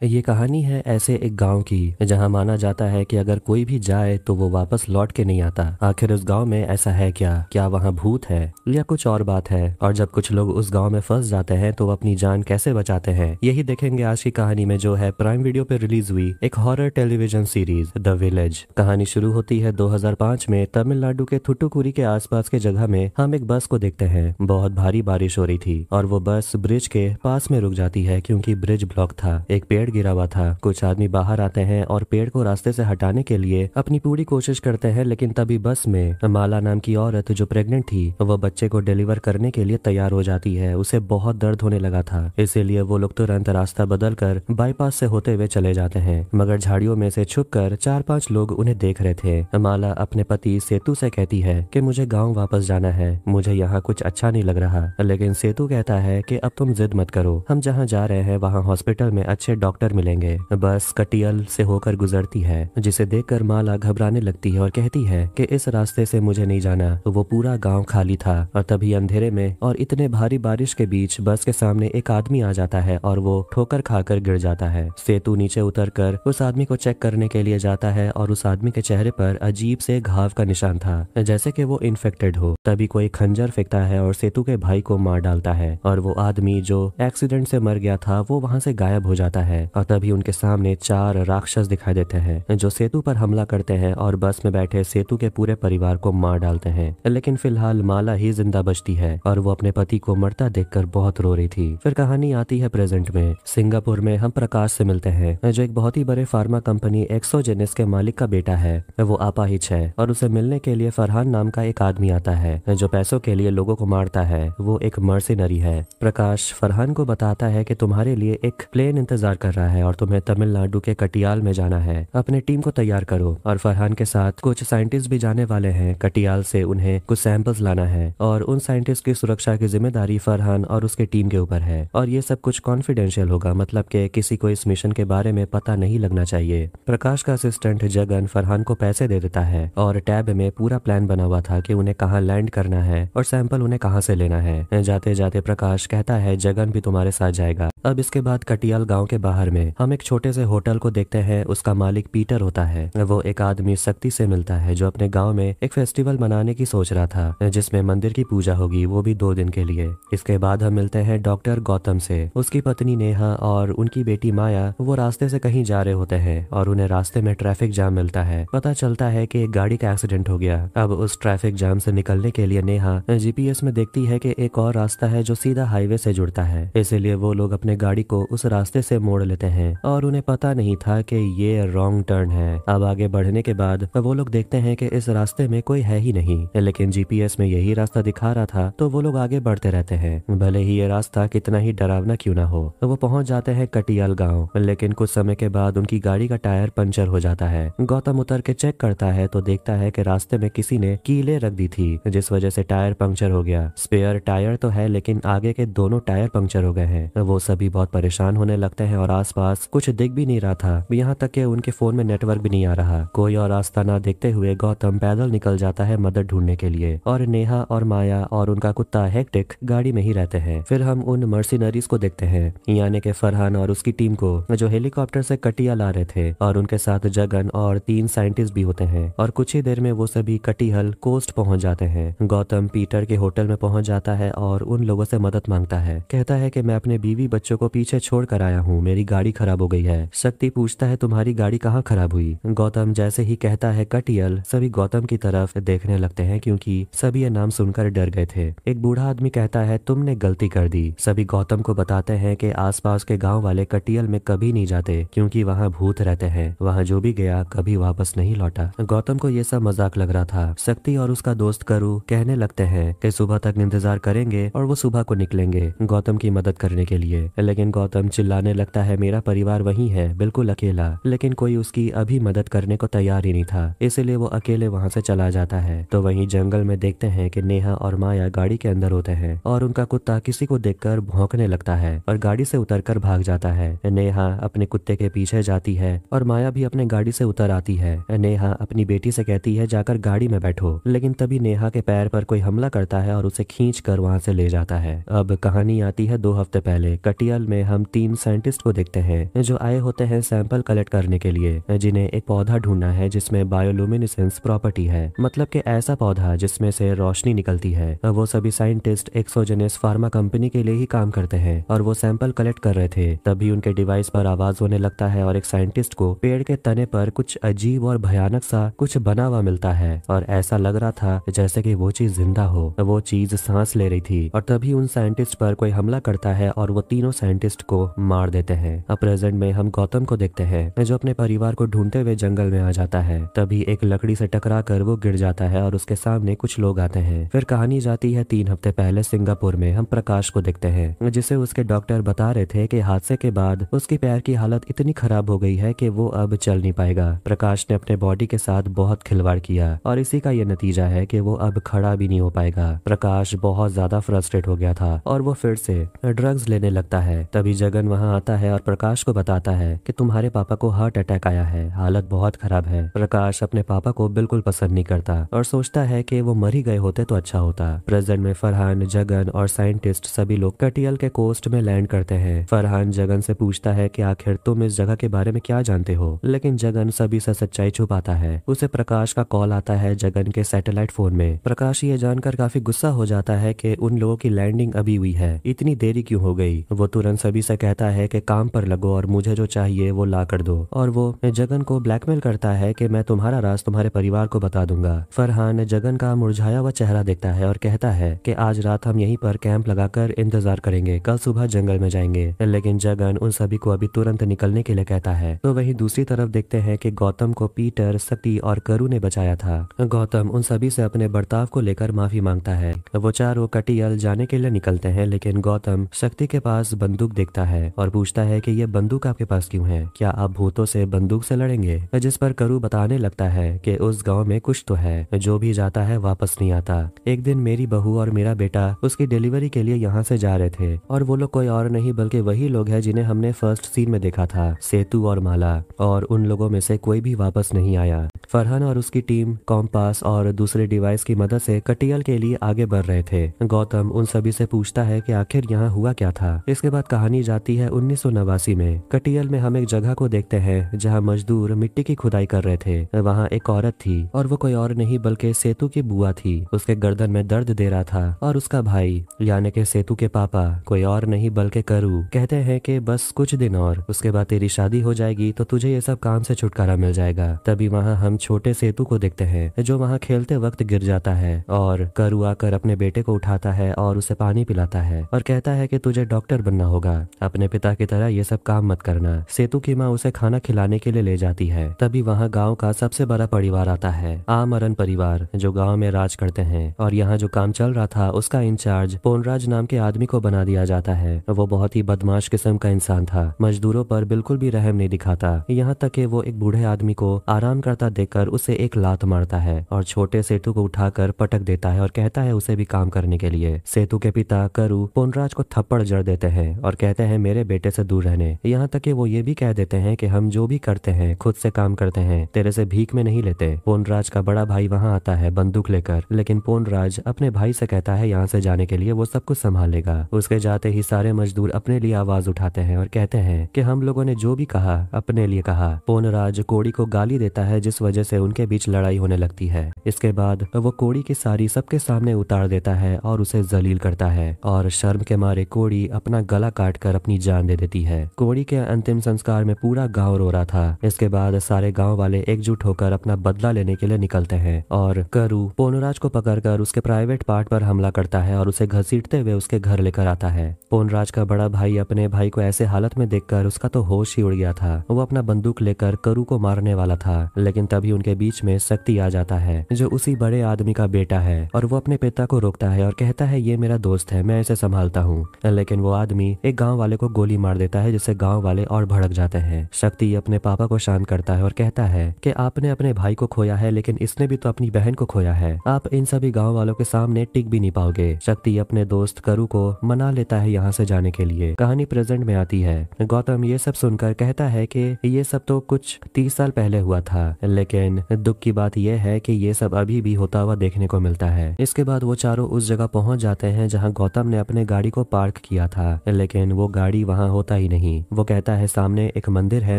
ये कहानी है ऐसे एक गांव की जहां माना जाता है कि अगर कोई भी जाए तो वो वापस लौट के नहीं आता। आखिर उस गांव में ऐसा है क्या वहां भूत है या कुछ और बात है? और जब कुछ लोग उस गांव में फंस जाते हैं तो वो अपनी जान कैसे बचाते हैं, यही देखेंगे आज की कहानी में, जो है प्राइम वीडियो पे रिलीज हुई एक horror television series the village. कहानी शुरू होती है 2005 में तमिलनाडु के थुट्टुकुडी के आसपास के जगह में। हम एक बस को देखते हैं। बहुत भारी बारिश हो रही थी और वो बस ब्रिज के पास में रुक जाती है क्योंकि ब्रिज ब्लॉक था। एक पेड़ गिरा हुआ था। कुछ आदमी बाहर आते हैं और पेड़ को रास्ते से हटाने के लिए अपनी पूरी कोशिश करते हैं, लेकिन तभी बस में माला नाम की औरत जो प्रेग्नेंट थी वह बच्चे को डिलीवर करने के लिए तैयार हो जाती है। उसे बहुत दर्द होने लगा था, इसीलिए वो लोग तुरंत रास्ता बदलकर बाईपास से होते हुए चले जाते हैं। मगर झाड़ियों में से छुपकर 4-5 लोग उन्हें देख रहे थे। माला अपने पति सेतु से कहती है कि मुझे गाँव वापस जाना है, मुझे यहाँ कुछ अच्छा नहीं लग रहा। लेकिन सेतु कहता है कि अब तुम जिद मत करो, हम जहाँ जा रहे हैं वहाँ हॉस्पिटल में अच्छे डॉक्टर मिलेंगे। बस कटियल से होकर गुजरती है, जिसे देखकर माला घबराने लगती है और कहती है कि इस रास्ते से मुझे नहीं जाना। वो पूरा गांव खाली था और तभी अंधेरे में और इतने भारी बारिश के बीच बस के सामने एक आदमी आ जाता है और वो ठोकर खाकर गिर जाता है। सेतु नीचे उतरकर उस आदमी को चेक करने के लिए जाता है और उस आदमी के चेहरे पर अजीब से घाव का निशान था, जैसे कि वो इन्फेक्टेड हो। तभी कोई खंजर फेंकता है और सेतु के भाई को मार डालता है और वो आदमी जो एक्सीडेंट से मर गया था वो वहां से गायब हो जाता है। और तभी उनके सामने 4 राक्षस दिखाई देते हैं जो सेतु पर हमला करते हैं और बस में बैठे सेतु के पूरे परिवार को मार डालते हैं। लेकिन फिलहाल माला ही जिंदा बचती है और वो अपने पति को मरता देखकर बहुत रो रही थी। फिर कहानी आती है प्रेजेंट में। सिंगापुर में हम प्रकाश से मिलते हैं, जो एक बहुत ही बड़े फार्मा कंपनी एक्सोजेनिस के मालिक का बेटा है। वो अपाहिज है और उसे मिलने के लिए फरहान नाम का एक आदमी आता है जो पैसों के लिए लोगों को मारता है। वो एक मर्सिनरी है। प्रकाश फरहान को बताता है कि तुम्हारे लिए एक प्लेन इंतजार कर रहा है और तुम्हें तमिलनाडु के कटियाल में जाना है। अपने टीम को तैयार करो। और फरहान के साथ कुछ साइंटिस्ट भी जाने वाले हैं। कटियाल से उन्हें कुछ सैंपल्स लाना है और उन साइंटिस्ट की सुरक्षा की जिम्मेदारी फरहान और उसके टीम के ऊपर है। और ये सब कुछ कॉन्फिडेंशियल होगा, मतलब कि किसी को इस मिशन के बारे में पता नहीं लगना चाहिए। प्रकाश का असिस्टेंट जगन फरहान को पैसे दे देता है और टैब में पूरा प्लान बना हुआ था कि उन्हें कहाँ लैंड करना है और सैंपल उन्हें कहाँ से लेना है। जाते जाते प्रकाश कहता है जगन भी तुम्हारे साथ जाएगा। अब इसके बाद कटियाल गांव के बाहर में हम एक छोटे से होटल को देखते हैं। उसका मालिक पीटर होता है। वो एक आदमी शक्ति से मिलता है जो अपने गांव में एक फेस्टिवल मनाने की सोच रहा था, जिसमें मंदिर की पूजा होगी, वो भी 2 दिन के लिए। इसके बाद हम मिलते हैं डॉक्टर गौतम से। उसकी पत्नी नेहा और उनकी बेटी माया वो रास्ते से कहीं जा रहे होते हैं और उन्हें रास्ते में ट्रैफिक जाम मिलता है। पता चलता है कि एक गाड़ी का एक्सीडेंट हो गया। अब उस ट्रैफिक जाम से निकलने के लिए नेहा जीपीएस में देखती है कि एक और रास्ता है जो सीधा हाईवे से जुड़ता है, इसीलिए वो लोग अपने गाड़ी को उस रास्ते से मोड़ लेते हैं और उन्हें पता नहीं था कि ये रॉन्ग टर्न है। अब आगे बढ़ने के बाद वो लोग देखते हैं कि इस रास्ते में कोई है ही नहीं, लेकिन जीपीएस में यही रास्ता दिखा रहा था, तो वो लोग आगे बढ़ते रहते हैं, भले ही ये रास्ता कितना ही डरावना क्यों ना हो। वो पहुंच जाते हैं कटियाल गाँव, लेकिन कुछ समय के बाद उनकी गाड़ी का टायर पंचर हो जाता है। गौतम उतर के चेक करता है तो देखता है कि रास्ते में किसी ने कीलें रख दी थी, जिस वजह से टायर पंक्चर हो गया। स्पेयर टायर तो है लेकिन आगे के दोनों टायर पंक्चर हो गए हैं। वो सभी बहुत परेशान होने लगते हैं और आसपास कुछ दिख भी नहीं रहा था, यहाँ तक कि उनके फोन में नेटवर्क भी नहीं आ रहा। कोई और रास्ता ना देखते हुए गौतम पैदल निकल जाता है मदद ढूंढने के लिए और नेहा और माया और उनका कुत्ता हेक्टिक गाड़ी में ही रहते हैं। फिर हम उन मर्सिनरीज को देखते हैं, यानी कि फरहान और उसकी टीम को, जो हेलीकॉप्टर से कटियाल आ रहे थे और उनके साथ जगन और 3 साइंटिस्ट भी होते हैं। और कुछ ही देर में वो सभी कटिहल कोस्ट पहुंच जाते हैं। गौतम पीटर के होटल में पहुंच जाता है और उन लोगों से मदद मांगता है। कहता है कि मैं अपने बीवी बच्चों को पीछे छोड़ कर आया हूँ, मेरी गाड़ी खराब हो गई है। शक्ति पूछता है तुम्हारी गाड़ी कहाँ खराब हुई? गौतम जैसे ही कहता है कटियल, सभी गौतम की तरफ देखने लगते हैं क्योंकि सभी ये नाम सुनकर डर गए थे। एक बूढ़ा आदमी कहता है तुमने गलती कर दी। सभी गौतम को बताते हैं कि आसपास के गांव वाले कटियल में कभी नहीं जाते क्योंकि वहाँ भूत रहते हैं, वहाँ जो भी गया कभी वापस नहीं लौटा। गौतम को ये सब मजाक लग रहा था। शक्ति और उसका दोस्त करू कहने लगते हैं कि सुबह तक इंतजार करेंगे और वो सुबह को निकलेंगे गौतम की मदद करने के लिए। लेकिन गौतम चिल्लाने लगता है मेरा परिवार वहीं है, बिल्कुल अकेला। लेकिन कोई उसकी अभी मदद करने को तैयार ही नहीं था, इसलिए वो अकेले वहाँ से चला जाता है। तो वहीं जंगल में देखते हैं कि नेहा और माया गाड़ी के अंदर होते हैं और उनका कुत्ता किसी को देखकर भौंकने लगता है और गाड़ी से उतरकर भाग जाता है। नेहा अपने कुत्ते के पीछे जाती है और माया भी अपने गाड़ी से उतर आती है। नेहा अपनी बेटी से कहती है जाकर गाड़ी में बैठो, लेकिन तभी नेहा के पैर पर कोई हमला करता है और उसे खींच कर वहाँ से ले जाता है। अब कहानी आती है 2 हफ्ते पहले। कटियाल में हम 3 साइंटिस्ट को देखते देखते हैं जो आए होते हैं सैंपल कलेक्ट करने के लिए, जिन्हें एक पौधा ढूंढना है जिसमें बायोलुमिनेसेंस प्रॉपर्टी है, मतलब कि ऐसा पौधा जिसमें से रोशनी निकलती है। वो सभी साइंटिस्ट एक्सोजेनस फार्मा कंपनी के लिए ही काम करते हैं और वो सैंपल कलेक्ट कर रहे थे। तभी उनके डिवाइस पर आवाज होने लगता है और एक साइंटिस्ट को पेड़ के तने पर कुछ अजीब और भयानक सा कुछ बना हुआ मिलता है और ऐसा लग रहा था जैसे कि वो चीज जिंदा हो। वो चीज सांस ले रही थी और तभी उन साइंटिस्ट पर कोई हमला करता है और वो तीनों साइंटिस्ट को मार देते हैं। अब प्रेजेंट में हम गौतम को देखते हैं जो अपने परिवार को ढूंढते हुए जंगल में आ जाता है। तभी एक लकड़ी से टकरा कर वो गिर जाता है और उसके सामने कुछ लोग आते हैं। फिर कहानी जाती है 3 हफ्ते पहले सिंगापुर में। हम प्रकाश को देखते हैं जिसे उसके डॉक्टर बता रहे थे कि हादसे के बाद उसके पैर की हालत इतनी खराब हो गई है कि वो अब चल नहीं पाएगा। प्रकाश ने अपने बॉडी के साथ बहुत खिलवाड़ किया और इसी का ये नतीजा है कि वो अब खड़ा भी नहीं हो पाएगा। प्रकाश बहुत ज्यादा फ्रस्ट्रेट हो गया था और वो फिर से ड्रग्स लेने लगता है। तभी जगन वहां आता है और प्रकाश को बताता है कि तुम्हारे पापा को हार्ट अटैक आया है, हालत बहुत खराब है। प्रकाश अपने पापा को बिल्कुल पसंद नहीं करता और सोचता है कि वो मर ही गए होते तो अच्छा होता। प्रेजेंट में फरहान, जगन और साइंटिस्ट सभी लोग कटियल के कोस्ट में लैंड करते हैं। फरहान जगन से पूछता है कि आखिर तुम इस जगह के बारे में क्या जानते हो, लेकिन जगन सभी से सच्चाई छुपाता है। उसे प्रकाश का कॉल आता है जगन के सैटेलाइट फोन में। प्रकाश ये जानकर काफी गुस्सा हो जाता है कि उन लोगों की लैंडिंग अभी हुई है, इतनी देरी क्यों हो गई। वो तुरंत सभी से कहता है कि काम पर लगो और मुझे जो चाहिए वो ला कर दो, और वो जगन को ब्लैकमेल करता है कि मैं तुम्हारा राज तुम्हारे परिवार को बता दूंगा। फरहान जगन का मुरझाया हुआ चेहरा देखता है और कहता है कि आज रात हम यहीं पर कैंप लगाकर इंतजार करेंगे, कल सुबह जंगल में जाएंगे। लेकिन जगन उन सभी को अभी तुरंत निकलने के लिए कहता है। तो वहीं दूसरी तरफ देखते हैं कि गौतम को पीटर, शक्ति और करू ने बचाया था। गौतम उन सभी से अपने बर्ताव को लेकर माफी मांगता है। वो चारों कटियल जाने के लिए निकलते हैं, लेकिन गौतम शक्ति के पास बंदूक देखता है और पूछता है कि ये बंदूक आपके पास क्यों है, क्या आप भूतों से बंदूक से लड़ेंगे। जिस पर करू बताने लगता है कि उस गांव में कुछ तो है, जो भी जाता है वापस नहीं आता। एक दिन मेरी बहू और मेरा बेटा उसकी डिलीवरी के लिए यहाँ से जा रहे थे और वो लोग कोई और नहीं बल्कि वही लोग हैं जिन्हें हमने फर्स्ट सीन में देखा था, सेतु और माला, और उन लोगों में से कोई भी वापस नहीं आया। फरहान और उसकी टीम कॉम्पास और दूसरे डिवाइस की मदद से कटियल के लिए आगे बढ़ रहे थे। गौतम उन सभी से पूछता है कि आखिर यहाँ हुआ क्या था। इसके बाद कहानी जाती है 1989 में। कटियल में हम एक जगह को देखते हैं जहाँ मजदूर मिट्टी की खुदाई कर रहे थे। वहाँ एक औरत थी और वो कोई और नहीं बल्कि सेतु की बुआ थी। उसके गर्दन में दर्द दे रहा था और उसका भाई यानी कि सेतु के पापा कोई और नहीं बल्कि करू कहते हैं कि बस कुछ दिन और, उसके बाद तेरी शादी हो जाएगी तो तुझे ये सब काम से छुटकारा मिल जाएगा। तभी वहाँ हम छोटे सेतु को देखते हैं जो वहाँ खेलते वक्त गिर जाता है और करू आकर अपने बेटे को उठाता है और उसे पानी पिलाता है और कहता है कि तुझे डॉक्टर बनना होगा, अपने पिता की तरह ये सब काम मत करना। सेतु की माँ उसे खाना खिलाने के लिए ले जाती है। तभी वहाँ गाँव का सबसे बड़ा परिवार आता है, आमरन परिवार, जो गाँव में राज करते हैं। और यहाँ जो काम चल रहा था उसका इंचार्ज पोनराज नाम के आदमी को बना दिया जाता है। वो बहुत ही बदमाश किस्म का इंसान था, मजदूरों पर बिल्कुल भी रहम नहीं दिखाता। यहाँ तक कि वो एक बूढ़े आदमी को आराम करता देखकर उसे एक लात मारता है और छोटे सेतु को उठाकर पटक देता है और कहता है उसे भी काम करने के लिए। सेतु के पिता करू पोनराज को थप्पड़ जड़ देते हैं और कहते हैं मेरे बेटे से दूर रहने। यहाँ तक कि वो ये भी कह देते हैं कि हम जो भी करते हैं खुद से काम करते हैं, तेरे से भीख में नहीं लेते। पोनराज का बड़ा भाई वहाँ आता है बंदूक लेकर, लेकिन पोनराज अपने भाई से कहता है यहाँ से जाने के लिए वो सब कुछ संभाल लेगा। उसके जाते ही सारे मजदूर अपने लिए आवाज उठाते हैं और कहते हैं कि हम लोगों ने जो भी कहा अपने लिए कहा। पोनराज कोड़ी को गाली देता है जिस वजह से उनके बीच लड़ाई होने लगती है। इसके बाद वो कोड़ी की सारी सबके सामने उतार देता है और उसे जलील करता है और शर्म के मारे कोड़ी अपना गला काटकर अपनी जान दे देती है। कोड़ी के अंतिम संस्कार में पूरा गांव रो रहा था। इसके बाद सारे गांव वाले एकजुट होकर अपना बदला लेने के लिए निकलते हैं और करू पोनराज को पकड़कर उसके प्राइवेट पार्ट पर हमला करता है और उसे घसीटते हुए उसके घर लेकर आता है। पोनराज का बड़ा भाई अपने भाई को ऐसे हालत में देखकर उसका तो होश ही उड़ गया था। वो अपना बंदूक लेकर करू को मारने वाला था, लेकिन तभी उनके बीच में शक्ति आ जाता है जो उसी बड़े आदमी का बेटा है और वो अपने पिता को रोकता है और कहता है ये मेरा दोस्त है, मैं इसे संभालता हूँ। लेकिन वो आदमी एक गांव वाले को गोली मार देता है जिससे गांव वाले और भड़क जाते हैं। शक्ति अपने पापा को शांत करता है और कहता है कि आपने अपने भाई को खोया है लेकिन इसने भी तो अपनी बहन को खोया है, आप इन सभी गाँव वालों के सामने टिक भी नहीं पाओगे। शक्ति अपने दोस्त करू को मना लेता है यहाँ से जाने के लिए। कहानी प्रेजेंट में आती है। गौतम ये सब सुनकर कहता है कि ये सब तो कुछ 30 साल पहले हुआ था, लेकिन लेकिन दुख की बात यह है कि ये सब अभी भी होता हुआ देखने को मिलता है। इसके बाद वो चारों उस जगह पहुंच जाते हैं जहां गौतम ने अपने गाड़ी को पार्क किया था, लेकिन वो गाड़ी वहां होता ही नहीं। वो कहता है सामने एक मंदिर है,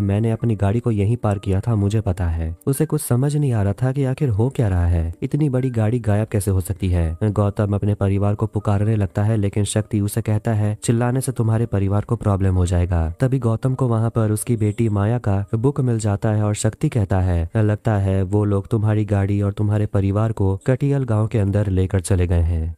मैंने अपनी गाड़ी को यहीं पार्क किया था, मुझे पता है। उसे कुछ समझ नहीं आ रहा था कि आखिर हो क्या रहा है, इतनी बड़ी गाड़ी गायब कैसे हो सकती है। गौतम अपने परिवार को पुकारने लगता है, लेकिन शक्ति उसे कहता है चिल्लाने से तुम्हारे परिवार को प्रॉब्लम हो जाएगा। तभी गौतम को वहां पर उसकी बेटी माया का बुक मिल जाता है और शक्ति कहता है लगता है वो लोग तुम्हारी गाड़ी और तुम्हारे परिवार को कटियल गांव के अंदर लेकर चले गए हैं।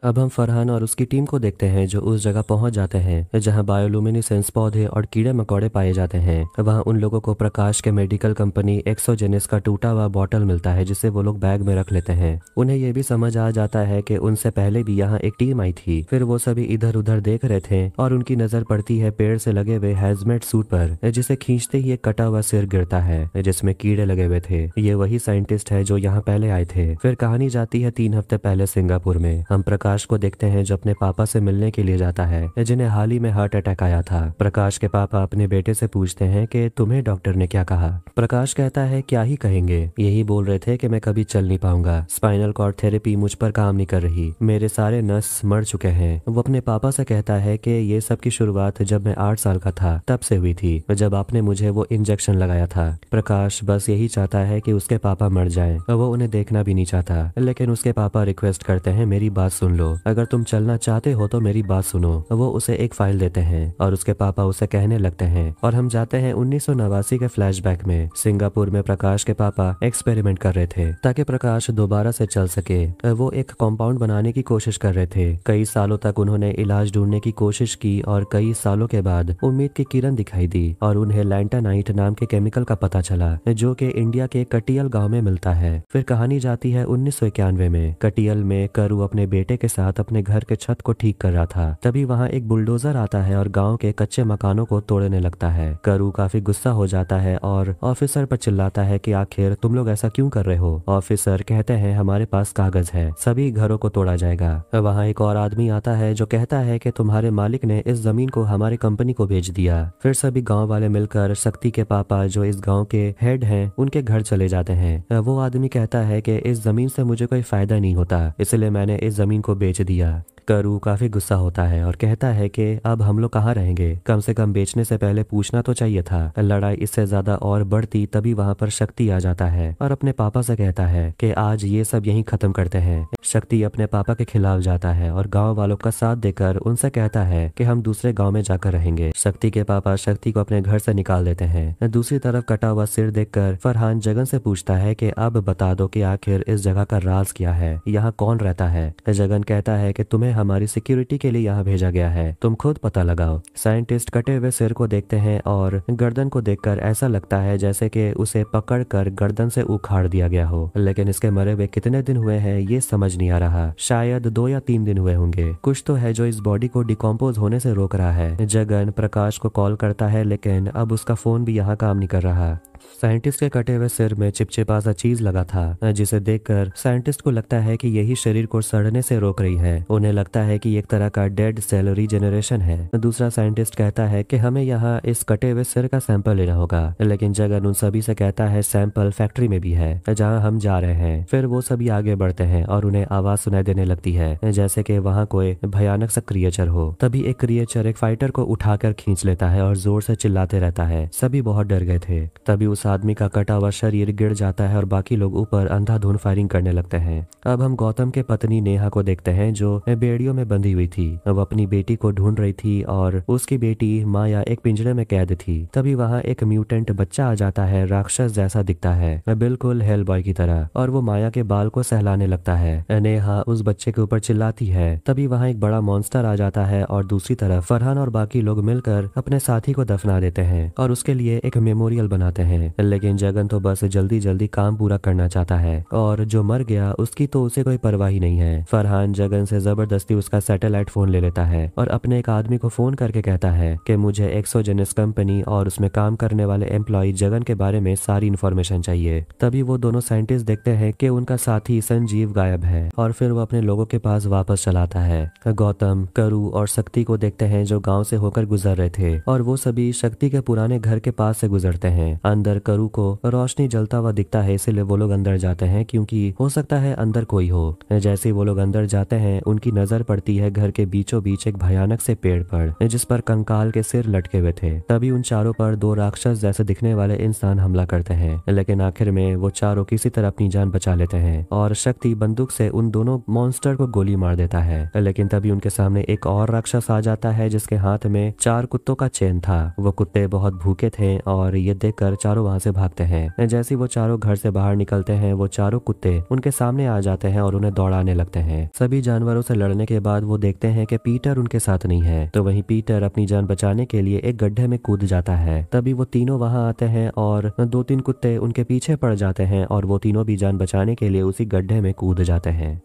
अब हम फरहान और उसकी टीम को देखते हैं जो उस जगह पहुंच जाते हैं जहां बायोलुमिनेसेंस पौधे और कीड़े मकोड़े पाए जाते हैं। वहां उन लोगों को प्रकाश के मेडिकल कंपनी एक्सोजेनिस का टूटा हुआ बॉटल मिलता है जिसे वो लोग बैग में रख लेते हैं। उन्हें ये भी समझ आ जाता है कि उनसे पहले भी यहाँ एक टीम आई थी। फिर वो सभी इधर उधर देख रहे थे और उनकी नजर पड़ती है पेड़ से लगे हुए हैजमेट सूट पर, जिसे खींचते ही एक कटा हुआ सिर गिरता है जिसमें कीड़े लगे हुए थे। ये वही साइंटिस्ट है जो यहाँ पहले आए थे। फिर कहानी जाती है 3 हफ्ते पहले सिंगापुर में। हम प्रकाश को देखते हैं जो अपने पापा से मिलने के लिए जाता है जिन्हें हाल ही में हार्ट अटैक आया था। प्रकाश के पापा अपने बेटे से पूछते हैं कि तुम्हें डॉक्टर ने क्या कहा। प्रकाश कहता है क्या ही कहेंगे, यही बोल रहे थे कि मैं कभी चल नहीं पाऊंगा, स्पाइनल कॉर्ड थेरेपी मुझ पर काम नहीं कर रही, मेरे सारे नस मर चुके हैं। वो अपने पापा से कहता है कि ये सब की शुरुआत जब मैं 8 साल का था तब से हुई थी, जब आपने मुझे वो इंजेक्शन लगाया था। प्रकाश बस यही चाहता है कि उसके पापा मर जाएं। वो उन्हें देखना भी नहीं चाहता, लेकिन उसके पापा रिक्वेस्ट करते हैं मेरी बात सुन लो, अगर तुम चलना चाहते हो तो मेरी बात सुनो। वो उसे एक फाइल देते हैं और उसके पापा उसे कहने लगते हैं। और हम जाते हैं 1989 के फ्लैशबैक में। सिंगापुर में प्रकाश के पापा एक्सपेरिमेंट कर रहे थे ताकि प्रकाश दोबारा से चल सके। वो एक कॉम्पाउंड बनाने की कोशिश कर रहे थे। कई सालों तक उन्होंने इलाज ढूंढने की कोशिश की और कई सालों के बाद उम्मीद की किरण दिखाई दी और उन्हें लैंटानाइट नाम के केमिकल का पता चला जो कि इंडिया के कटियल गाँव में मिलता है। फिर कहानी जाती है 1991 में। कटियल में करू अपने बेटे के साथ अपने घर के छत को ठीक कर रहा था। तभी वहाँ एक बुलडोजर आता है और गांव के कच्चे मकानों को तोड़ने लगता है। करू काफी गुस्सा हो जाता है और ऑफिसर पर चिल्लाता है कि आखिर तुम लोग ऐसा क्यों कर रहे हो। ऑफिसर कहते हैं हमारे पास कागज है, सभी घरों को तोड़ा जाएगा। वहाँ एक और आदमी आता है जो कहता है कि तुम्हारे मालिक ने इस जमीन को हमारी कंपनी को बेच दिया। फिर सभी गाँव वाले मिलकर शक्ति के पापा जो इस गाँव के हेड है उनके घर चले जाते हैं। वो आदमी कहता है कि इस जमीन से मुझे कोई फायदा नहीं होता, इसलिए मैंने इस जमीन को बेच दिया। करू काफी गुस्सा होता है और कहता है कि अब हम लोग कहाँ रहेंगे, कम से कम बेचने से पहले पूछना तो चाहिए था। लड़ाई इससे ज्यादा और बढ़ती तभी वहाँ पर शक्ति आ जाता है और अपने पापा से कहता है कि आज ये सब यहीं खत्म करते हैं। शक्ति अपने पापा के खिलाफ जाता है और गाँव वालों का साथ देकर उनसे कहता है कि हम दूसरे गाँव में जाकर रहेंगे। शक्ति के पापा शक्ति को अपने घर से निकाल देते हैं। दूसरी तरफ कटा हुआ सिर देखकर फरहान जगन से पूछता है कि अब बता दो कि आखिर इस जगह का राज क्या है, यहाँ कौन रहता है। जगन कहता है कि तुम्हें हमारी सिक्योरिटी के लिए यहाँ भेजा गया है, तुम खुद पता लगाओ। साइंटिस्ट कटे हुए सिर को देखते हैं और गर्दन को देखकर ऐसा लगता है जैसे कि उसे पकड़कर गर्दन से उखाड़ दिया गया हो, लेकिन इसके मरे हुए कितने दिन हुए हैं ये समझ नहीं आ रहा। शायद 2 या 3 दिन हुए होंगे। कुछ तो है जो इस बॉडी को डिकम्पोज होने से रोक रहा है। जगन प्रकाश को कॉल करता है, लेकिन अब उसका फोन भी यहाँ काम नहीं कर रहा। साइंटिस्ट के कटे हुए सिर में चिपचिपा सा चीज लगा था, जिसे देखकर साइंटिस्ट को लगता है कि यही शरीर को सड़ने से रोक रही है। उन्हें लगता है कि एक तरह का डेड सेल रीजेनरेशन है। दूसरा साइंटिस्ट कहता है कि हमें यहाँ इस कटे हुए सिर का सैंपल लेना होगा, लेकिन जगन उन सभी से कहता है सैंपल फैक्ट्री में भी है जहाँ हम जा रहे हैं। फिर वो सभी आगे बढ़ते हैं और उन्हें आवाज सुनाई देने लगती है जैसे कि वहाँ कोई भयानक सा क्रिएचर हो। तभी एक क्रिएचर एक फाइटर को उठाकर खींच लेता है और जोर से चिल्लाते रहता है। सभी बहुत डर गए थे। तभी उस आदमी का कटा हुआ शरीर गिर जाता है और बाकी लोग ऊपर अंधाधुंध फायरिंग करने लगते हैं। अब हम गौतम के पत्नी नेहा को देखते हैं जो बेड़ियों में बंधी हुई थी। वो अपनी बेटी को ढूंढ रही थी और उसकी बेटी माया एक पिंजरे में कैद थी। तभी वहाँ एक म्यूटेंट बच्चा आ जाता है, राक्षस जैसा दिखता है, बिल्कुल हेल बॉय की तरह, और वो माया के बाल को सहलाने लगता है। नेहा उस बच्चे के ऊपर चिल्लाती है। तभी वहाँ एक बड़ा मॉन्स्टर आ जाता है और दूसरी तरफ फरहान और बाकी लोग मिलकर अपने साथी को दफना देते हैं और उसके लिए एक मेमोरियल बनाते हैं। लेकिन जगन तो बस जल्दी जल्दी काम पूरा करना चाहता है और जो मर गया उसकी तो उसे कोई परवाह ही नहीं है। फरहान जगन से जबरदस्ती उसका सैटेलाइट फोन ले लेता है और अपने एक आदमी को फोन करके कहता है कि मुझे एक्सोजेनिस कंपनी और उसमें काम करने वाले एम्प्लॉय जगन के बारे में सारी इन्फॉर्मेशन चाहिए। तभी वो दोनों साइंटिस्ट देखते हैं कि उनका साथी संजीव गायब है और फिर वो अपने लोगों के पास वापस चलाता है। गौतम, करू और शक्ति को देखते हैं जो गाँव से होकर गुजर रहे थे और वो सभी शक्ति के पुराने घर के पास से गुजरते हैं। अंदर करू को रोशनी जलता हुआ दिखता है, इसीलिए वो लोग अंदर जाते हैं क्योंकि हो सकता है अंदर कोई हो। जैसे ही वो लोग अंदर जाते हैं उनकी नजर पड़ती है घर के बीचों बीच एक भयानक से पेड़ पर, जिस पर कंकाल के सिर लटके हुए थे। तभी उन चारों पर दो राक्षस जैसे दिखने वाले इंसान हमला करते हैं, लेकिन आखिर में वो चारों किसी तरह अपनी जान बचा लेते हैं और शक्ति बंदूक से उन दोनों मॉन्स्टर को गोली मार देता है। लेकिन तभी उनके सामने एक और राक्षस आ जाता है जिसके हाथ में 4 कुत्तों का चेन था। वो कुत्ते बहुत भूखे थे और ये देखकर चारों वहां से भागते हैं। जैसे वो चारों घर से बाहर निकलते हैं वो चारों कुत्ते उनके सामने आ जाते हैं और उन्हें दौड़ाने लगते हैं। सभी जानवरों से लड़ने के बाद वो देखते हैं कि पीटर उनके साथ नहीं है, तो वहीं पीटर अपनी जान बचाने के लिए एक गड्ढे में कूद जाता है। तभी वो तीनों वहां आते हैं और 2-3 कुत्ते उनके पीछे पड़ जाते हैं और वो तीनों भी जान बचाने के लिए उसी गड्ढे में कूद जाते हैं।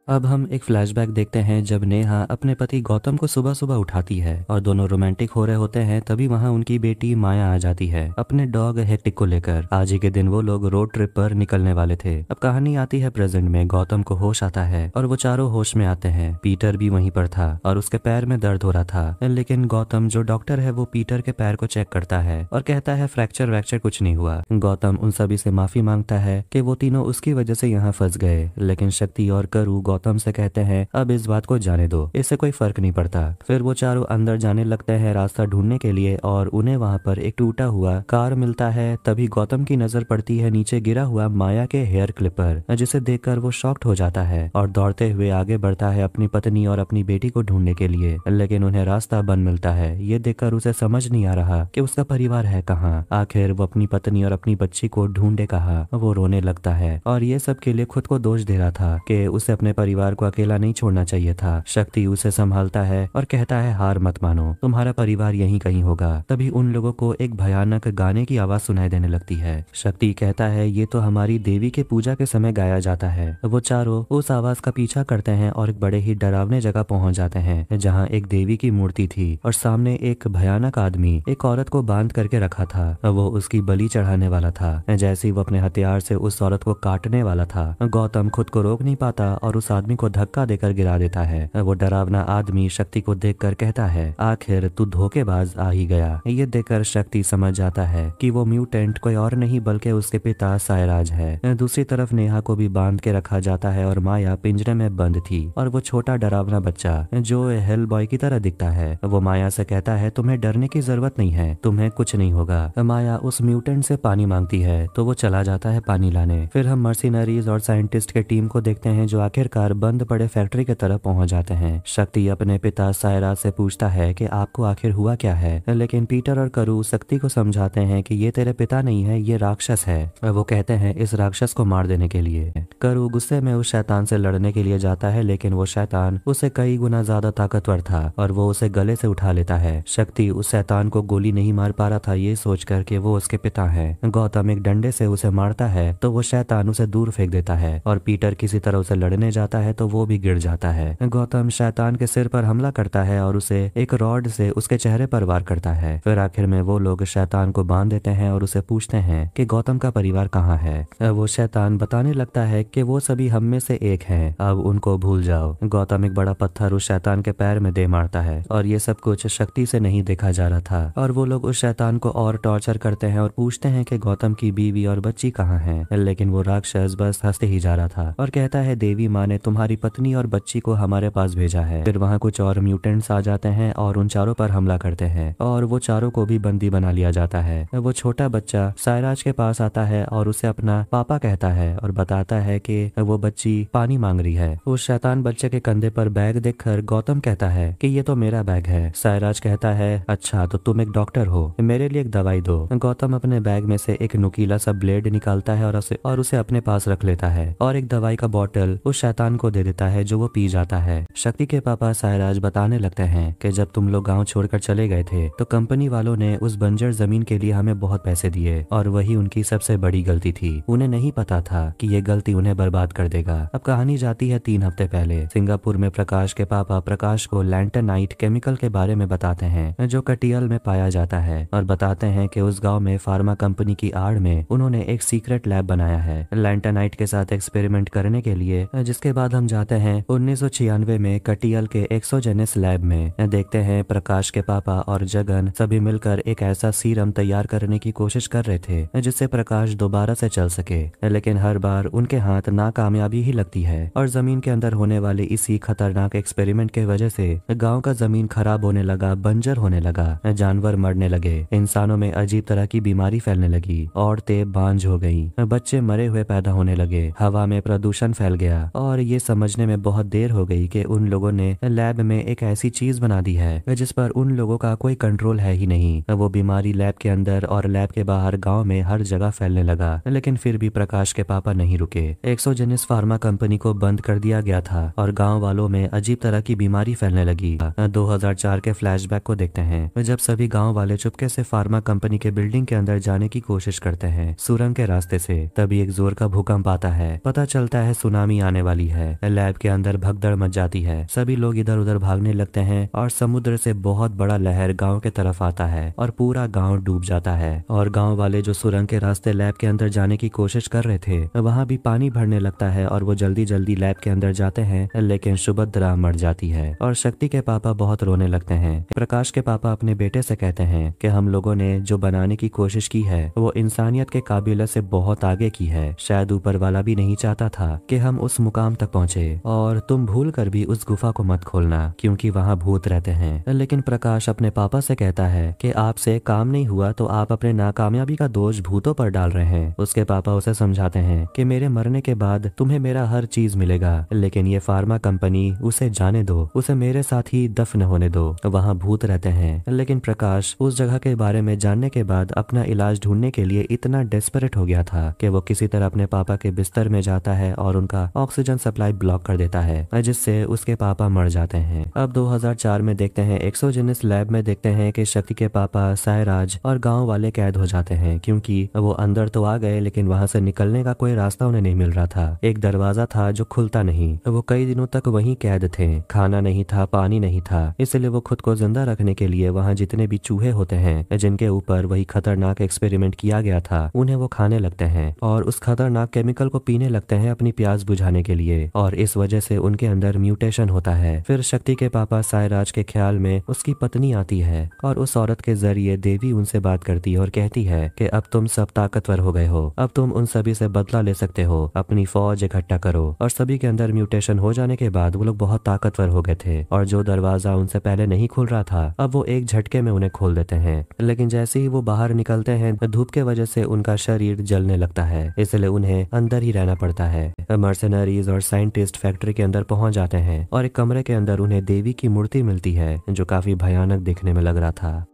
अब हम एक फ्लैशबैक देखते हैं जब नेहा अपने पति गौतम को सुबह सुबह उठाती है और दोनों रोमांटिक हो रहे होते हैं। तभी वहाँ उनकी बेटी माया आ जाती है अपने डॉग हेक्टिक को लेकर। आज ही के दिन वो लोग रोड ट्रिप पर निकलने वाले थे। अब कहानी आती है प्रेजेंट में। गौतम को होश आता है और वो चारों होश में आते हैं। पीटर भी वहीं पर था और उसके पैर में दर्द हो रहा था, लेकिन गौतम जो डॉक्टर है वो पीटर के पैर को चेक करता है और कहता है फ्रैक्चर वैक्चर कुछ नहीं हुआ। गौतम उन सभी से माफी मांगता है कि वो तीनों उसकी वजह से यहाँ फंस गए, लेकिन शक्ति और करू गौतम से कहते हैं अब इस बात को जाने दो, इससे कोई फर्क नहीं पड़ता। फिर वो चारों अंदर जाने लगते हैं रास्ता ढूंढने के लिए और उन्हें वहाँ पर एक टूटा हुआ कार मिलता है। तभी गौतम की नजर पड़ती है नीचे गिरा हुआ माया के हेयर क्लिपर, जिसे देखकर वो शॉक्ड हो जाता है और दौड़ते हुए आगे बढ़ता है अपनी पत्नी और अपनी बेटी को ढूंढने के लिए, लेकिन उन्हें रास्ता बंद मिलता है। ये देखकर उसे समझ नहीं आ रहा कि उसका परिवार है कहाँ। आखिर वो अपनी पत्नी और अपनी बच्ची को ढूंढे कहाँ। वो रोने लगता है और ये सब के लिए खुद को दोष दे रहा था कि उसे अपने परिवार को अकेला नहीं छोड़ना चाहिए था। शक्ति उसे संभालता है और कहता है हार मत मानो, तुम्हारा परिवार यहीं कहीं होगा। तभी उन लोगों को एक भयानक गाने की आवाज सुनाई देने लगती है। शक्ति कहता है ये तो हमारी देवी के पूजा के समय गाया जाता है। वो चारों उस आवाज का पीछा करते हैं और एक बड़े ही डरावने जगह पहुंच जाते हैं जहाँ एक देवी की मूर्ति थी और सामने एक भयानक आदमी एक औरत को बांध करके रखा था। वो उसकी बलि चढ़ाने वाला था। जैसे ही वो अपने हथियार से उस औरत को काटने वाला था, गौतम खुद को रोक नहीं पाता और उस आदमी को धक्का देकर गिरा देता है। वो डरावना आदमी शक्ति को देखकर कहता है आखिर तू धोखेबाज आ ही गया। ये देखकर शक्ति समझ जाता है कि वो म्यूटेंट कोई और नहीं बल्कि उसके पिता सायराज है। दूसरी तरफ नेहा को भी बांध के रखा जाता है और माया पिंजरे में बंद थी और वो छोटा डरावना बच्चा जो हेल बॉय की तरह दिखता है वो माया से कहता है तुम्हें डरने की जरूरत नहीं है, तुम्हें कुछ नहीं होगा। माया उस म्यूटेंट से पानी मांगती है तो वो चला जाता है पानी लाने। फिर हम मर्सिनरीज और साइंटिस्ट के टीम को देखते हैं जो आखिरकार बंद पड़े फैक्ट्री की तरफ पहुंच जाते हैं। शक्ति अपने पिता सायराज से पूछता है कि आपको आखिर हुआ क्या है, लेकिन पीटर और करू शक्ति को समझाते हैं कि ये तेरे पिता नहीं है, ये राक्षस है। वो कहते हैं इस राक्षस को मार देने के लिए। करू गुस्से में उस शैतान से लड़ने के लिए जाता है, लेकिन वो शैतान उससे कई गुना ज्यादा ताकतवर था और वो उसे गले से उठा लेता है। शक्ति उस शैतान को गोली नहीं मार पा रहा था ये सोचकर कि वो उसके पिता है। गौतम एक डंडे से उसे मारता है तो वो शैतान उसे दूर फेंक देता है और पीटर किसी तरह उसे लड़ने जाता है तो वो भी गिर जाता है। गौतम शैतान के सिर पर हमला करता है और उसे एक रॉड से उसके चेहरे पर वार करता है। फिर आखिर में वो लोग शैतान को बांध देते हैं और उसे पूछते हैं कि गौतम का परिवार कहाँ है। वो शैतान बताने लगता है कि वो सभी हम में से एक हैं, अब उनको भूल जाओ। गौतम एक बड़ा पत्थर उस शैतान के पैर में दे मारता है और ये सब कुछ शक्ति से नहीं देखा जा रहा था और वो लोग उस शैतान को और टॉर्चर करते हैं और पूछते हैं कि गौतम की बीवी और बच्ची कहाँ है, लेकिन वो राक्षस बस हंसते ही जा रहा था और कहता है देवी माँ ने तुम्हारी पत्नी और बच्ची को हमारे पास भेजा है। फिर वहाँ कुछ और म्यूटेंट्स आ जाते हैं और उन चारों पर हमला करते हैं और वो चारों को भी बंदी बना लिया जाता है। वो छोटा बच्चा सायराज के पास आता है और उसे अपना पापा कहता है और बताता है कि वो बच्ची पानी मांग रही है। उस शैतान बच्चे के कंधे पर बैग देखकर गौतम कहता है कि ये तो मेरा बैग है। सायराज कहता है अच्छा तो तुम एक डॉक्टर हो, मेरे लिए एक दवाई दो। गौतम अपने बैग में से एक नुकीला सा ब्लेड निकालता है और उसे अपने पास रख लेता है और एक दवाई का बोतल उस शैतान को दे देता है जो वो पी जाता है। शक्ति के पापा सायराज बताने लगते हैं कि जब तुम लोग गांव छोड़कर चले गए थे तो कंपनी वालों ने उस बंजर जमीन के लिए हमें बहुत पैसे दिए और वही उनकी सबसे बड़ी गलती थी। उन्हें नहीं पता था कि ये गलती उन्हें बर्बाद कर देगा। अब कहानी जाती है 3 हफ्ते पहले। सिंगापुर में प्रकाश के पापा प्रकाश को लैंटनाइट केमिकल के बारे में बताते हैं जो कटियल में पाया जाता है और बताते हैं कि उस गाँव में फार्मा कंपनी की आड़ में उन्होंने एक सीक्रेट लैब बनाया है लैंटनाइट के साथ एक्सपेरिमेंट करने के लिए, जिसके बाद हम जाते हैं 1996 में कटियल के एक्सोजेनिस लैब में। देखते हैं प्रकाश के पापा और जगन सभी मिलकर एक ऐसा सीरम तैयार करने की कोशिश कर रहे थे जिससे प्रकाश दोबारा से चल सके, लेकिन हर बार उनके हाथ नाकामयाबी ही लगती है और जमीन के अंदर होने वाले इसी खतरनाक एक्सपेरिमेंट के वजह से गांव का जमीन खराब होने लगा, बंजर होने लगा, जानवर मरने लगे, इंसानों में अजीब तरह की बीमारी फैलने लगी, औरतें बांझ हो गई, बच्चे मरे हुए पैदा होने लगे, हवा में प्रदूषण फैल गया और ये समझने में बहुत देर हो गई कि उन लोगों ने लैब में एक ऐसी चीज बना दी है जिस पर उन लोगों का कोई कंट्रोल है ही नहीं। वो बीमारी लैब के अंदर और लैब के बाहर गांव में हर जगह फैलने लगा, लेकिन फिर भी प्रकाश के पापा नहीं रुके। एक्सोजेनिस फार्मा कंपनी को बंद कर दिया गया था और गांव वालों में अजीब तरह की बीमारी फैलने लगी। 2004 के फ्लैशबैक को देखते हैं जब सभी गांव वाले चुपके से फार्मा कंपनी के बिल्डिंग के अंदर जाने की कोशिश करते हैं सुरंग के रास्ते से। तभी एक जोर का भूकंप आता है, पता चलता है सुनामी आने वाली है। लैब के अंदर भगदड़ मच जाती है, सभी लोग इधर उधर भागने लगते हैं और समुद्र से बहुत बड़ा लहर गांव के तरफ आता है और पूरा गांव डूब जाता है। और गांव वाले जो सुरंग के रास्ते लैब के अंदर जाने की कोशिश कर रहे थे वहां भी पानी भरने लगता है और वो जल्दी जल्दी लैब के अंदर जाते हैं, लेकिन सुभद्रा मर जाती है और शक्ति के पापा बहुत रोने लगते हैं। प्रकाश के पापा अपने बेटे से कहते हैं कि हम लोगों ने जो बनाने की कोशिश की है वो इंसानियत के काबिलियत से बहुत आगे की है, शायद ऊपर वाला भी नहीं चाहता था कि हम उस मुकाम तक पहुंचे, और तुम भूल कर भी उस गुफा को मत खोलना क्योंकि वहाँ भूत रहते हैं। लेकिन प्रकाश अपने पापा से कहता है कि आपसे काम नहीं हुआ तो आप अपने नाकामयाबी का दोष भूतों पर डाल रहे हैं। उसके पापा उसे समझाते हैं कि मेरे मरने के बाद तुम्हें मेरा हर चीज मिलेगा, लेकिन ये फार्मा कंपनी उसे जाने दो, उसे मेरे साथ ही दफन होने दो, वहाँ भूत रहते हैं। लेकिन प्रकाश उस जगह के बारे में जानने के बाद अपना इलाज ढूंढने के लिए इतना डेस्परेट हो गया था कि वो किसी तरह अपने पापा के बिस्तर में जाता है और उनका ऑक्सीजन सप्लाई ब्लॉक कर देता है, जिससे उसके पापा मर जाते हैं। अब 2004 में देखते हैं एक्सोजेनिस लैब में देखते हैं कि शक्ति के पापा सायराज और गांव वाले कैद हो जाते हैं क्योंकि वो अंदर तो आ गए लेकिन वहां से निकलने का कोई रास्ता उन्हें नहीं मिल रहा था। एक दरवाजा था जो खुलता नहीं। वो कई दिनों तक वहीं कैद थे, खाना नहीं था, पानी नहीं था, इसलिए वो खुद को जिंदा रखने के लिए वहाँ जितने भी चूहे होते हैं जिनके ऊपर वही खतरनाक एक्सपेरिमेंट किया गया था उन्हें वो खाने लगते हैं और उस खतरनाक केमिकल को पीने लगते हैं अपनी प्यास बुझाने के लिए, और इस वजह से उनके अंदर म्यूटेशन होता है। फिर शक्ति के पापा सायराज के ख्याल में उसकी पत्नी आती है और उस औरत के जरिए देवी उनसे बात करती है और कहती है कि अब तुम सब ताकतवर हो गए हो, अब तुम उन सभी से बदला ले सकते हो, अपनी फौज इकट्ठा करो। और सभी के अंदर म्यूटेशन हो जाने के बाद वो लोग बहुत ताकतवर हो गए थे और जो दरवाजा उनसे पहले नहीं खुल रहा था अब वो एक झटके में उन्हें खोल देते हैं। लेकिन जैसे ही वो बाहर निकलते हैं धूप के वजह से उनका शरीर जलने लगता है, इसलिए उन्हें अंदर ही रहना पड़ता है। मर्सनरीज और साइंटिस्ट फैक्ट्री के अंदर पहुंच जाते हैं और एक कमरे के अंदर उन्हें देवी की मूर्ति मिलती है जो काफी भयानक दिखने में लग रहा था।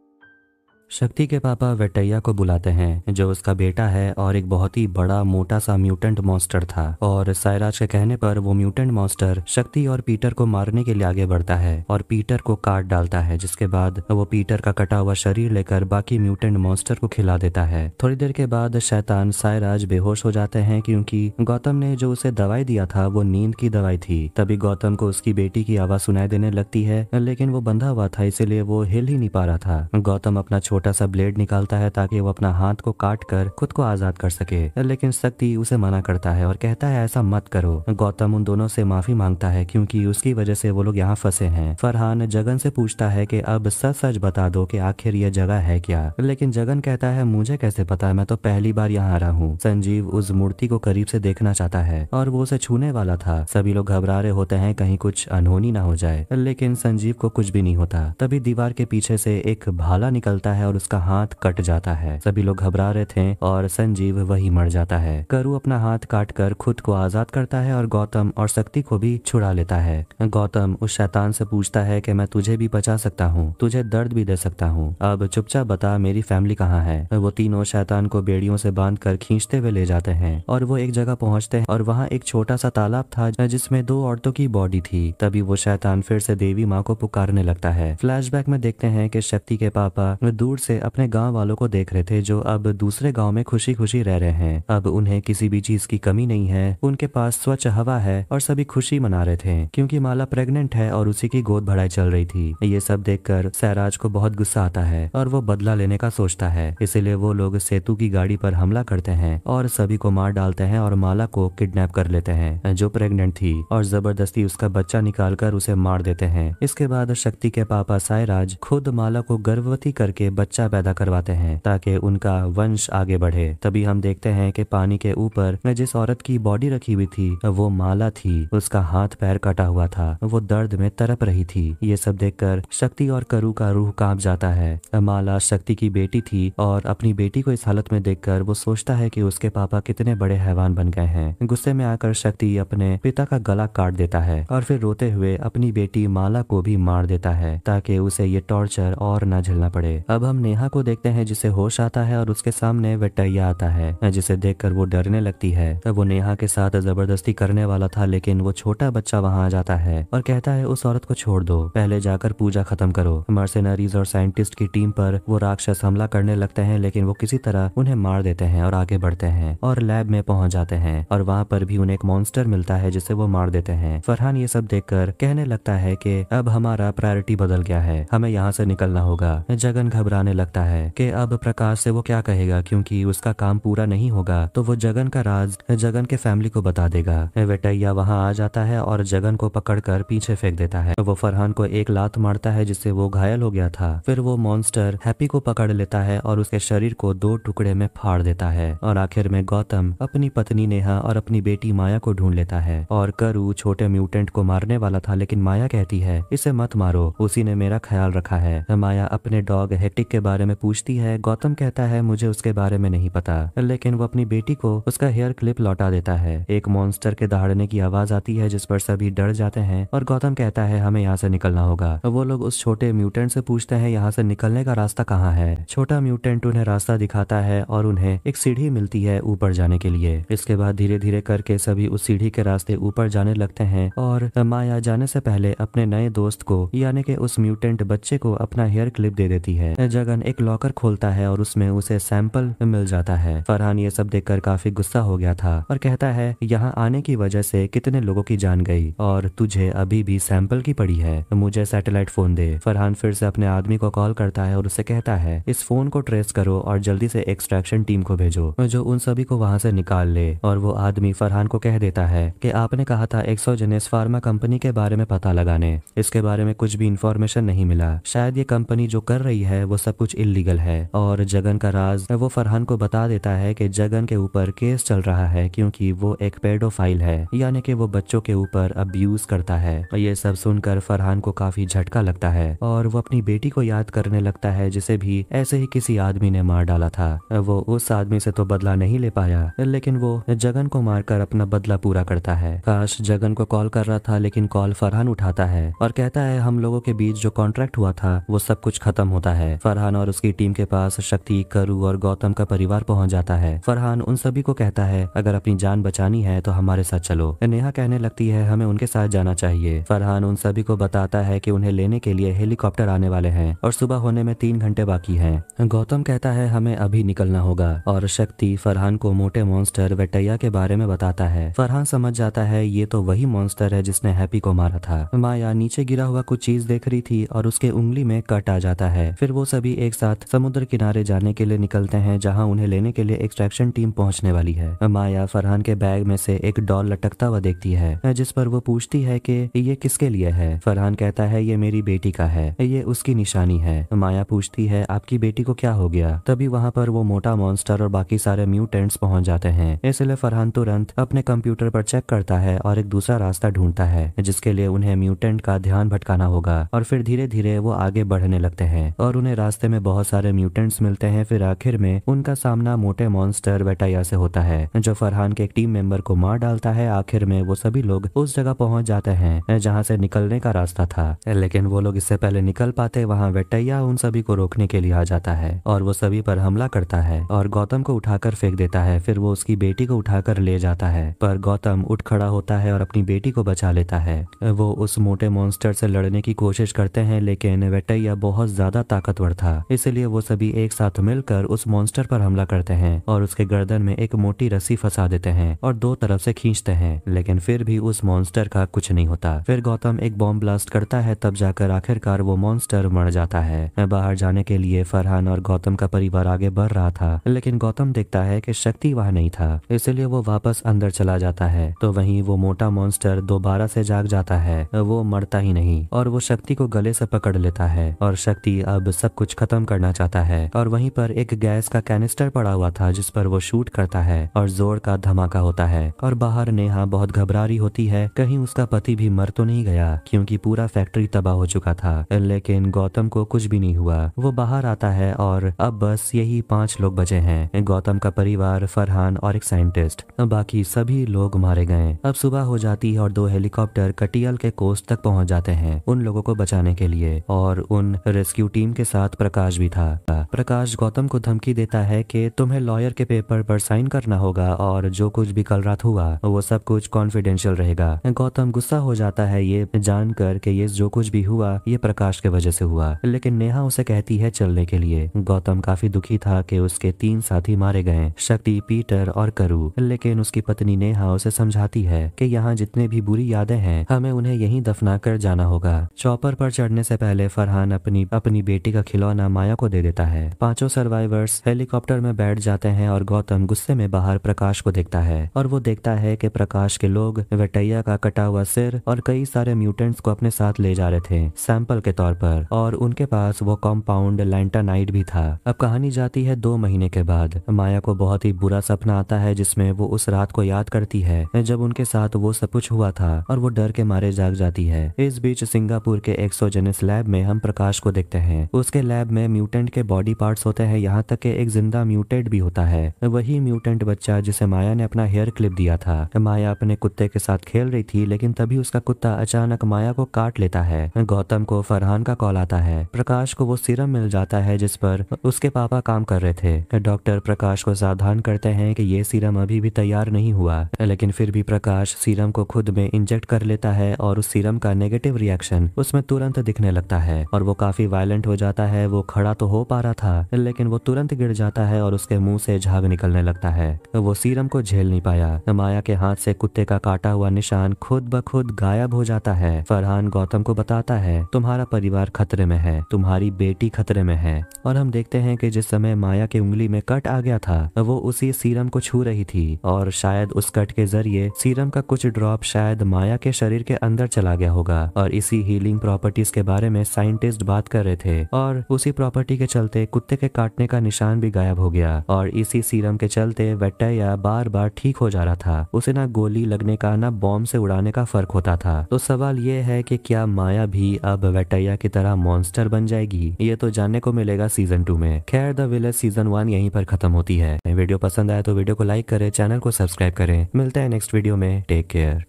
शक्ति के पापा वेटैया को बुलाते हैं जो उसका बेटा है और एक बहुत ही बड़ा मोटा सा म्यूटेंट मॉन्स्टर था, और सायराज के कहने पर वो म्यूटेंट मॉन्स्टर शक्ति और पीटर को मारने के लिए आगे बढ़ता है और पीटर को काट डालता है, जिसके बाद वो पीटर का कटा हुआ शरीर लेकर बाकी म्यूटेंट मॉन्स्टर को खिला देता है। थोड़ी देर के बाद शैतान सायराज बेहोश हो जाते हैं क्योंकि गौतम ने जो उसे दवाई दिया था वो नींद की दवाई थी। तभी गौतम को उसकी बेटी की आवाज सुनाई देने लगती है, लेकिन वो बंधा हुआ था इसलिए वो हिल ही नहीं पा रहा था। गौतम अपना छोटा सा ब्लेड निकालता है ताकि वो अपना हाथ को काट कर खुद को आजाद कर सके, लेकिन शक्ति उसे मना करता है और कहता है ऐसा मत करो। गौतम उन दोनों से माफी मांगता है क्योंकि उसकी वजह से वो लोग यहाँ फंसे हैं। फरहान जगन से पूछता है कि अब सच सच बता दो कि आखिर ये जगह है क्या, लेकिन जगन कहता है मुझे कैसे पता, मैं तो पहली बार यहाँ आ रहा हूँ। संजीव उस मूर्ति को करीब से देखना चाहता है और वो उसे छूने वाला था। सभी लोग घबरा रहे होते हैं कहीं कुछ अनहोनी ना हो जाए, लेकिन संजीव को कुछ भी नहीं होता। तभी दीवार के पीछे से एक भाला निकलता है और उसका हाथ कट जाता है। सभी लोग घबरा रहे थे और संजीव वही मर जाता है। करू अपना हाथ काट कर खुद को आजाद करता है और गौतम और शक्ति को भी छुड़ा लेता है। गौतम उस शैतान से पूछता है कि मैं तुझे भी बचा सकता हूँ, तुझे दर्द भी दे सकता हूँ, अब चुपचाप बता मेरी फैमिली कहाँ है। वो तीनों शैतान को बेड़ियों से बांध कर खींचते हुए ले जाते हैं और वो एक जगह पहुंचते हैं और वहाँ एक छोटा सा तालाब था जिसमें 2 औरतों की बॉडी थी। तभी वो शैतान फिर से देवी माँ को पुकारने लगता है। फ्लैशबैक में देखते हैं कि शक्ति के पापा दूर दूर से अपने गांव वालों को देख रहे थे जो अब दूसरे गांव में खुशी खुशी रह रहे हैं। अब उन्हें किसी भी चीज की कमी नहीं है, उनके पास स्वच्छ हवा है और सभी खुशी मना रहे थे क्योंकि माला प्रेग्नेंट है और उसी की गोद भराई चल रही थी। ये सब देखकर सैराज को बहुत गुस्सा आता है और वो बदला लेने का सोचता है। इसीलिए वो लोग सेतु की गाड़ी पर हमला करते हैं और सभी को मार डालते हैं और माला को किडनैप कर लेते हैं जो प्रेग्नेंट थी, और जबरदस्ती उसका बच्चा निकालकर उसे मार देते हैं। इसके बाद शक्ति के पापा सायराज खुद माला को गर्भवती करके बच्चा पैदा करवाते हैं ताकि उनका वंश आगे बढ़े। तभी हम देखते हैं कि पानी के ऊपर जिस औरत की बॉडी रखी हुई थी वो माला थी। उसका हाथ पैर कटा हुआ था, वो दर्द में तड़प रही थी। ये सब देखकर शक्ति और करू का रूह कांप जाता है। माला शक्ति की बेटी थी और अपनी बेटी को इस हालत में देखकर वो सोचता है कि उसके पापा कितने बड़े हैवान बन गए हैं। गुस्से में आकर शक्ति अपने पिता का गला काट देता है और फिर रोते हुए अपनी बेटी माला को भी मार देता है ताकि उसे ये टॉर्चर और न झेलना पड़े। अब हम नेहा को देखते हैं जिसे होश आता है और उसके सामने वेटैया आता है जिसे देखकर वो डरने लगती है। वो नेहा के साथ जबरदस्ती करने वाला था लेकिन वो छोटा बच्चा वहां आ जाता है और कहता है उस औरत को छोड़ दो, पहले जाकर पूजा खत्म करो। मर्सेनरीज और साइंटिस्ट की टीम पर वो राक्षस हमला करने लगते हैं लेकिन वो किसी तरह उन्हें मार देते हैं और आगे बढ़ते हैं और लैब में पहुंच जाते हैं और वहां पर भी उन्हें एक मॉन्स्टर मिलता है जिसे वो मार देते हैं। फरहान ये सब देखकर कहने लगता है कि अब हमारा प्रायोरिटी बदल गया है, हमें यहाँ से निकलना होगा। जगन घबराने लगता है कि अब प्रकाश से वो क्या कहेगा क्योंकि उसका काम पूरा नहीं होगा तो वो जगन का राज जगन के फैमिली को बता देगा। वेटैया वहां आ जाता है और जगन को पकड़कर पीछे फेंक देता है। वो फरहान को एक लात मारता है जिससे वो घायल हो गया था। फिर वो मॉन्स्टर हैप्पी को पकड़ लेता है और उसके शरीर को 2 टुकड़े में फाड़ देता है और आखिर में गौतम अपनी पत्नी नेहा और अपनी बेटी माया को ढूंढ लेता है। और करू छोटे म्यूटेंट को मारने वाला था लेकिन माया कहती है इसे मत मारो, उसी ने मेरा ख्याल रखा है। माया अपने डॉग हेक्टिक के बारे में पूछती है। गौतम कहता है मुझे उसके बारे में नहीं पता, लेकिन वो अपनी बेटी को उसका हेयर क्लिप लौटा देता है। एक मॉन्स्टर के दहाड़ने की आवाज आती है जिस पर सभी डर जाते हैं और गौतम कहता है हमें यहाँ से निकलना होगा। वो लोग उस छोटे म्यूटेंट से पूछते हैं यहाँ से निकलने का रास्ता कहाँ है। छोटा म्यूटेंट उन्हें रास्ता दिखाता है और उन्हें एक सीढ़ी मिलती है ऊपर जाने के लिए। इसके बाद धीरे धीरे करके सभी उस सीढ़ी के रास्ते ऊपर जाने लगते हैं और माया जाने से पहले अपने नए दोस्त को यानी कि उस म्यूटेंट बच्चे को अपना हेयर क्लिप दे देती है। जगन एक लॉकर खोलता है और उसमें उसे सैंपल मिल जाता है। फरहान ये सब देखकर काफी गुस्सा हो गया था और कहता है यहाँ आने की वजह से कितने लोगों की जान गई और तुझे अभी भी सैंपल की पड़ी है, मुझे सैटेलाइट फोन दे। फरहान फिर से अपने आदमी को कॉल करता है और उसे कहता है इस फोन को ट्रेस करो और जल्दी से एक्सट्रैक्शन टीम को भेजो जो उन सभी को वहां से निकाल ले। और वो आदमी फरहान को कह देता है कि आपने कहा था एक्सोजेनेस फार्मा कंपनी के बारे में पता लगाने, इसके बारे में कुछ भी इंफॉर्मेशन नहीं मिला। शायद ये कंपनी जो कर रही है वो सब कुछ इलीगल है। और जगन का राज वो फरहान को बता देता है कि जगन के ऊपर केस चल रहा है क्योंकि वो एक पेडोफाइल है यानी कि वो बच्चों के ऊपर अब्यूज करता है। और ये सब सुनकर फरहान को काफी झटका लगता है और वो अपनी बेटी को याद करने लगता है जिसे भी ऐसे ही किसी आदमी ने मार डाला था। वो उस आदमी से तो बदला नहीं ले पाया लेकिन वो जगन को मारकर अपना बदला पूरा करता है। काश जगन को कॉल कर रहा था लेकिन कॉल फरहान उठाता है और कहता है हम लोगों के बीच जो कॉन्ट्रैक्ट हुआ था वो सब कुछ खत्म होता है। फरहान और उसकी टीम के पास शक्ति, करू और गौतम का परिवार पहुंच जाता है। फरहान उन सभी को कहता है अगर अपनी जान बचानी है तो हमारे साथ चलो। नेहा कहने लगती है हमें उनके साथ जाना चाहिए। फरहान उन सभी को बताता है कि उन्हें लेने के लिए हेलीकॉप्टर आने वाले हैं और सुबह होने में 3 घंटे बाकी हैं। गौतम कहता है हमें अभी निकलना होगा और शक्ति फरहान को मोटे मॉन्स्टर वेटैया के बारे में बताता है। फरहान समझ जाता है ये तो वही मॉन्स्टर है जिसने हैप्पी को मारा था। माया नीचे गिरा हुआ कुछ चीज देख रही थी और उसके उंगली में कट आ जाता है। फिर वो सभी एक साथ समुद्र किनारे जाने के लिए निकलते हैं जहाँ उन्हें लेने के लिए एक्सट्रैक्शन टीम पहुंचने वाली है। माया फरहान के बैग में से एक डॉल लटकता हुआ देखती है जिस पर वो पूछती है कि ये किसके लिए है। फरहान कहता है ये मेरी बेटी का है, ये उसकी निशानी है। माया पूछती है आपकी बेटी को क्या हो गया। तभी वहाँ पर वो मोटा मॉन्स्टर और बाकी सारे म्यूटेंट्स पहुंच जाते हैं। इसलिए फरहान तुरंत अपने कंप्यूटर पर चेक करता है और एक दूसरा रास्ता ढूंढता है जिसके लिए उन्हें म्यूटेंट का ध्यान भटकाना होगा। और फिर धीरे धीरे वो आगे बढ़ने लगते हैं और उन्हें रास्ते में बहुत सारे म्यूटेंट्स मिलते हैं। फिर आखिर में उनका सामना मोटे मॉन्स्टर वेटाया से होता है जो फरहान के एक टीम मेंबर को मार डालता है। आखिर में वो सभी लोग उस जगह पहुंच जाते हैं जहां से निकलने का रास्ता था, लेकिन वो लोग इससे पहले निकल पाते वहां वेटैया उन सभी को रोकने के लिए आ जाता है और वो सभी पर हमला करता है और गौतम को उठाकर फेंक देता है। फिर वो उसकी बेटी को उठाकर ले जाता है पर गौतम उठ खड़ा होता है और अपनी बेटी को बचा लेता है। वो उस मोटे मॉन्स्टर से लड़ने की कोशिश करते हैं लेकिन वेटैया बहुत ज्यादा ताकतवर था था, इसलिए वो सभी एक साथ मिलकर उस मॉन्स्टर पर हमला करते हैं और उसके गर्दन में एक मोटी रस्सी फंसा देते हैं और दो तरफ से खींचते हैं, लेकिन फिर भी उस मॉन्स्टर का कुछ नहीं होता। फिर गौतम एक बॉम्ब ब्लास्ट करता है, तब जाकर आखिरकार वो मॉन्स्टर मर जाता है। बाहर जाने के लिए फरहान और गौतम का परिवार आगे बढ़ रहा था, लेकिन गौतम देखता है कि शक्ति वहां नहीं था, इसलिए वो वापस अंदर चला जाता है। तो वहीं वो मोटा मॉन्स्टर दोबारा से जाग जाता है। वो मरता ही नहीं और वो शक्ति को गले से पकड़ लेता है और शक्ति अब सब कुछ खत्म करना चाहता है। और वहीं पर एक गैस का कैनिस्टर पड़ा हुआ था जिस पर वो शूट करता है और जोर का धमाका होता है और बाहर नेहा बहुत घबरा रही होती है, कहीं उसका पति भी मर तो नहीं गया, क्योंकि पूरा फैक्ट्री तबाह हो चुका था। लेकिन गौतम को कुछ भी नहीं हुआ। वो बाहर आता है और अब बस यही 5 लोग बचे हैं, गौतम का परिवार, फरहान और एक साइंटिस्ट। बाकी सभी लोग मारे गए। अब सुबह हो जाती है और 2 हेलीकॉप्टर कटियाल के कोस्ट तक पहुंच जाते हैं उन लोगों को बचाने के लिए, और उन रेस्क्यू टीम के साथ प्रकाश भी था। प्रकाश गौतम को धमकी देता है कि तुम्हें लॉयर के पेपर पर साइन करना होगा और जो कुछ भी कल रात हुआ वो सब कुछ कॉन्फिडेंशियल रहेगा। गौतम गुस्सा हो जाता है ये जानकर कि ये जो कुछ भी हुआ ये प्रकाश के वजह से हुआ, लेकिन नेहा उसे कहती है चलने के लिए। गौतम काफी दुखी था कि उसके 3 साथी मारे गए, शक्ति, पीटर और करू, लेकिन उसकी पत्नी नेहा उसे समझाती है कि यहाँ जितने भी बुरी यादें हैं हमें उन्हें यहीं दफना कर जाना होगा। चॉपर पर चढ़ने से पहले फरहान अपनी बेटी का खिलौना माया को दे देता है। 5 सर्वाइवर्स हेलीकॉप्टर में बैठ जाते हैं और गौतम गुस्से में बाहर प्रकाश को देखता है और वो देखता है कि प्रकाश के लोग वेटैया का कटा हुआ सिर और कई सारे म्यूटेंट्स को अपने साथ ले जा रहे थे सैंपल के तौर पर, और उनके पास वो कॉम्पाउंड लैंटानाइड भी था। अब कहानी जाती है 2 महीने के बाद। माया को बहुत ही बुरा सपना आता है जिसमें वो उस रात को याद करती है जब उनके साथ वो सब कुछ हुआ था, और वो डर के मारे जाग जाती है। इस बीच सिंगापुर के एक्सोजेनिस लैब में हम प्रकाश को देखते हैं। उसके लैब में म्यूटेंट के बॉडी पार्ट्स होते हैं, यहाँ तक कि एक जिंदा म्यूटेंट भी होता है, वही म्यूटेंट बच्चा जिसे माया ने अपना हेयर क्लिप दिया था। माया अपने कुत्ते के साथ खेल रही थी, लेकिन तभी उसका कुत्ता अचानक माया को काट लेता है। गौतम को फरहान का कॉल आता है। प्रकाश को वो सीरम मिल जाता है जिस पर उसके पापा काम कर रहे थे। डॉक्टर प्रकाश को सावधान करते हैं कि ये सीरम अभी भी तैयार नहीं हुआ, लेकिन फिर भी प्रकाश सीरम को खुद में इंजेक्ट कर लेता है और उस सीरम का नेगेटिव रिएक्शन उसमें तुरंत दिखने लगता है और वो काफी वायलेंट हो जाता है। वो खड़ा तो हो पा रहा था, लेकिन वो तुरंत गिर जाता है और उसके मुंह से झाग निकलने लगता है। वो सीरम को झेल नहीं पाया। माया के हाथ से कुत्ते का काटा हुआ निशान खुद ब खुद गायब हो जाता है। फरहान गौतम को बताता है तुम्हारा परिवार खतरे में है, तुम्हारी बेटी खतरे में है, और हम देखते हैं कि जिस समय माया की उंगली में कट आ गया था वो उसी सीरम को छू रही थी, और शायद उस कट के जरिए सीरम का कुछ ड्रॉप शायद माया के शरीर के अंदर चला गया होगा। और इसी हीलिंग प्रॉपर्टीज के बारे में साइंटिस्ट बात कर रहे थे, और उसी प्रॉपर्टी के चलते कुत्ते के काटने का निशान भी गायब हो गया, और इसी सीरम के चलते वेटैया बार बार ठीक हो जा रहा था। उसे ना गोली लगने का ना बॉम्ब से उड़ाने का फर्क होता था। तो सवाल ये है कि क्या माया भी अब वेटैया की तरह मॉन्स्टर बन जाएगी? ये तो जानने को मिलेगा सीजन 2 में। खैर, द विलेज सीजन 1 यहीं पर खत्म होती है। वीडियो पसंद आया तो वीडियो को लाइक करें, चैनल को सब्सक्राइब करें। मिलते हैं नेक्स्ट वीडियो में। Take care.